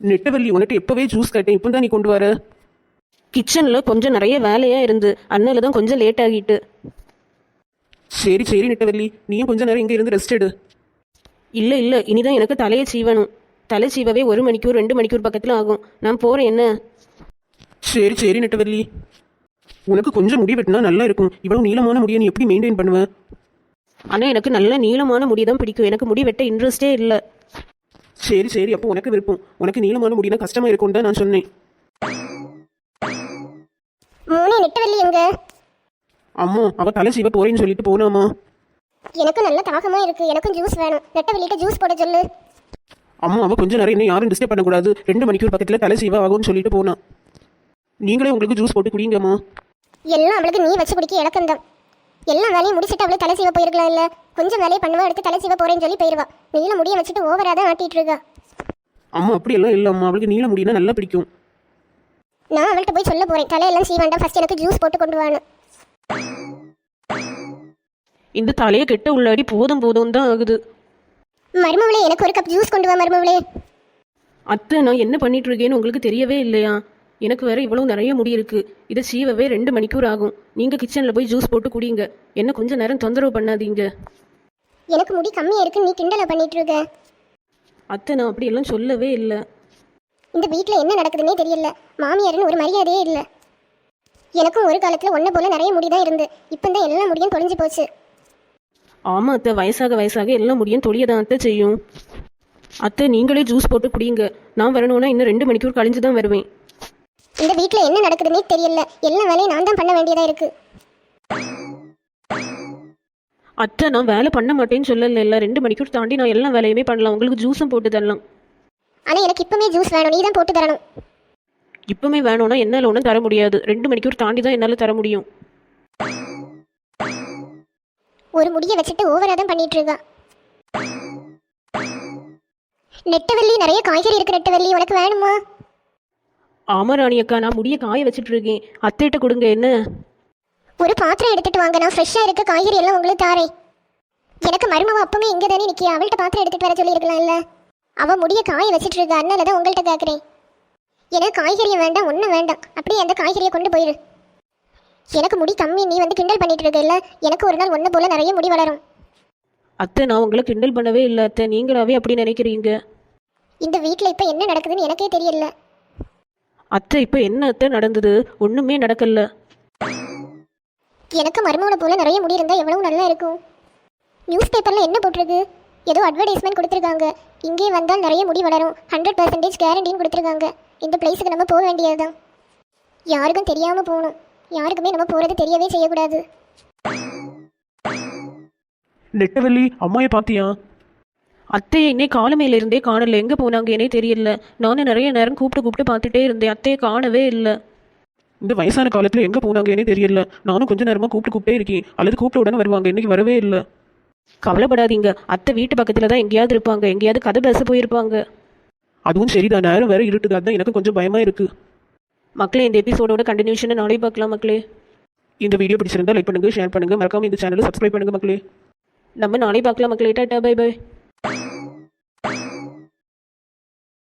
நெட்டவள்ளி, உன்கிட்ட எப்பவே ஜூஸ் கேட்டேன், இப்போ தான் நீ கொண்டு வர. கிச்சனில் கொஞ்சம் நிறைய வேலையாக இருந்து அதனால தான் கொஞ்சம் லேட் ஆகிட்டு. சரி சரி நெட்டவள்ளி, நீயும் கொஞ்ச நேரம் இங்கே இருந்து ரெஸ்ட் எடு. இல்லை இல்லை, இனிதான் எனக்கு தலையை சீவணும். தலை சீவவே 1 மணிக்கூர் 2 மணிக்கூர் பக்கத்தில் ஆகும். நான் போகிறேன் என்ன. சரி சரி நெட்டவள்ளி, உனக்கு கொஞ்சம் முடி வெட்டினா நல்லா இருக்கும். இவ்வளவு நீளமான முடியை நீ எப்படி மெயின்டைன் பண்ணுவ? ஆனால் எனக்கு நல்ல நீளமான முடி தான் பிடிக்கும். எனக்கு முடி வெட்ட இன்ட்ரெஸ்டே இல்லை. சரி சரி, அப்போ உனக்கு விருப்பம். உனக்கு நீளமான முடினா கஷ்டமா இருக்கும்னு தான் நான் சொன்னேன். மூணு நெட்டவள்ளி எங்க? அம்மா, அவ தலை சீவ போறேன்னு சொல்லிட்டு போனாமா. எனக்கு நல்ல தாகமா இருக்கு, எனக்கும் ஜூஸ் வேணும். நெட்டவள்ளிட்ட ஜூஸ் போட சொல்லு. அம்மா, அவ கொஞ்ச நேரம் இன்னும் யாரும் டிஸ்டர்ப் பண்ணக்கூடாது, 2 மணிக்கூர் பக்கத்துல தலை சீவ ஆகும்னு சொல்லிட்டு போனா. நீங்களே உங்களுக்கு ஜூஸ் போட்டு குடிங்கம்மா. எல்லாம் அவளுக்கு நீ வச்சு குடிக்க இலக்கந்தான். எல்லா வேலையும் முடிச்சுட்டு அவளுக்கு தலை சீவ போயிருக்கலாம். இல்ல கொஞ்சம் வேலையை பண்ணுவா, எடுத்து தலை சீவ போறேன்னு சொல்லி போயிருவா. நீல முடிய வச்சுட்டு ஓவரா தான் ஆட்டிட்டு இருக்கா. அம்மா, அப்படி எல்லாம் இல்ல அம்மா, அவளுக்கு நீள முடினா நல்லா பிடிக்கும். நான் அவள்கிட்ட போய் சொல்ல போறேன், தலையெல்லாம் சீவாண்டா, ஃபர்ஸ்ட் எனக்கு ஜூஸ் போட்டு கொண்டு வான்னு. இந்த தலையை கெட்ட உள்ளாடி போதும் போதும் தான் ஆகுது. மருமவளே, எனக்கு ஒரு கப் ஜூஸ் கொண்டு வா மருமவளே. அத்தை, நான் என்ன பண்ணிட்டு இருக்கேன்னு உங்களுக்கு தெரியவே இல்லையா? எனக்கு வேற இவ்வளவு நிறைய முடி இருக்கு. இதை சீவவே 2 மணிக்கூர் ஆகும். நீங்க கிச்சன்ல போய் ஜூஸ் போட்டு குடிங்க. என்ன கொஞ்ச நேரம் தொந்தரவு பண்ணாதீங்க. எனக்கு முடி கம்மியா இருக்கு, நீ கிண்டல பண்ணிட்டு இருக்க. அத்தை, நான் அப்படி எல்லாம் சொல்லவே இல்லை. இந்த வீட்டில் என்ன நடக்குதுன்னே தெரியல. மாமியாருன்னு ஒரு மரியாதையே இல்லை. எனக்கும் ஒரு காலத்தில் ஒன்றை போல நிறைய முடி தான் இருந்து, இப்போ தான் எல்லா முடியும் தொலைஞ்சு போச்சு. ஆமா அத்தை, வயசாக வயசாக எல்லாம் முடியும் தொழியதான் அத்தை செய்யும். அத்தை, நீங்களே ஜூஸ் போட்டு குடிங்க. நான் வரணும்னா இன்னும் 2 மணிக்கூர் கழிஞ்சு தான் வருவேன். இந்த வீட்டில் என்ன நடக்குதுன்னே தெரியல. எல்லா வேலையும் நான் தான் பண்ண வேண்டியதாக இருக்கு. அத்தை, நான் வேலை பண்ண மாட்டேன்னு சொல்லல. 2 மணிக்கூர் தாண்டி நான் எல்லா வேலையுமே பண்ணலாம். உங்களுக்கு ஜூஸும் போட்டு தரலாம். ஆனால் எனக்கு இப்பவுமே ஜூஸ் வேணும், நீ தான் போட்டு தரணும். இப்பவுமே வேணும்னா என்னால் ஒன்றும் தர முடியாது. 2 மணிக்கூர் தாண்டி தான் என்னால் தர முடியும். ஒரு முடியை வச்சுட்டு ஓவரா தான் பண்ணிட்டு இருக்கா. நெட்டவள்ளி, நிறைய காய்கறி இருக்கு நெட்டவள்ளி, உனக்கு வேணுமா? ஆமா ராணி அக்கா, நான் முடிய காய வச்சுட்டு இருக்கேன். அத்தைகிட்ட கொடுங்க என்ன. ஒரு பாத்திரம் எடுத்துட்டு வாங்க, நான் ஃப்ரெஷ்ஷாக இருக்க காய்கறி எல்லாம் உங்களுக்கு தாரேன். எனக்கு மருமவ அப்பவுமே இங்கே தானே நிற்கியா, அவள்கிட்ட பாத்திரம் எடுத்துட்டு வர சொல்லியிருக்கலாம்ல. அவள் முடிய காய வச்சுட்டு இருக்கா, அதனால தான் உங்கள்கிட்ட கேட்குறேன். எனக்கு காய்கறியை வேண்டாம், ஒன்றும் வேண்டாம். அப்படியே அந்த காய்கறியை கொண்டு போயிரு. எனக்கு முடி கம்மி, நீ வந்து கிண்டல் பண்ணிட்டு இருக்க இல்ல. எனக்கு ஒரு நாள் ஒன்று போல நிறைய முடி வளரும். அத்தை, நான் உங்களை கிண்டல் பண்ணவே இல்லை அத்தை, நீங்களாவே அப்படி நினைக்கிறீங்க. இந்த வீட்டில் இப்போ என்ன நடக்குதுன்னு எனக்கே தெரியல. அத்தை, இப்போ என்ன அத்தை நடந்தது? ஒன்றுமே நடக்கல. எனக்கு மருமகளை போல நிறைய முடி இருந்தால் எவ்வளவு நல்லா இருக்கும். நியூஸ் பேப்பரில் என்ன போட்டிருக்கு? ஏதோ அட்வர்டைஸ்மெண்ட் கொடுத்துருக்காங்க. இங்கே வந்தால் நிறைய முடி வளரும், 100% கேரண்டின்னு கொடுத்துருக்காங்க. இந்த பிளேஸுக்கு நம்ம போக வேண்டியது தான். யாருக்கும் தெரியாமல் போகணும். யாருக்குமே நம்ம போகிறது தெரியவே செய்யக்கூடாது. நெட்டவள்ளி, அம்மாயை பாத்தியா? அத்தையை இன்னே காலமையில இருந்தே காணல. எங்கே போனாங்க என்னே தெரியல. நானும் நிறைய நேரம் கூப்பிட்டு பார்த்துட்டே இருந்தேன். அத்தையை காணவே இல்லை. இந்த வயசான காலத்துல எங்க போனாங்கன்னே தெரியல. நானும் கொஞ்ச நேரமா கூப்பிட்டே இருக்கேன். அல்லது கூப்பிட்ட உடனே வருவாங்க, இன்னைக்கு வரவே இல்லை. கவலைப்படாதீங்க, அத்தை வீட்டு பக்கத்தில் தான் எங்கேயாவது இருப்பாங்க. எங்கேயாவது கதை பேச போயிருப்பாங்க. அதுவும் சரிதான், நேரம் வேற இருட்டுது, அதுதான் எனக்கு கொஞ்சம் பயமா இருக்கு. மக்களே, இந்த எபிசோடோட கண்டினியூஷனை நாளை பார்க்கலாம் மக்களே. இந்த வீடியோ பிடிச்சிருந்தா லைக் பண்ணுங்க, ஷேர் பண்ணுங்க, மறக்காம இந்த சேனலை சப்ஸ்கிரைப் பண்ணுங்க மக்களே. நம்ம நாளை பார்க்கலாம் மக்களே. டாடா, பை பை.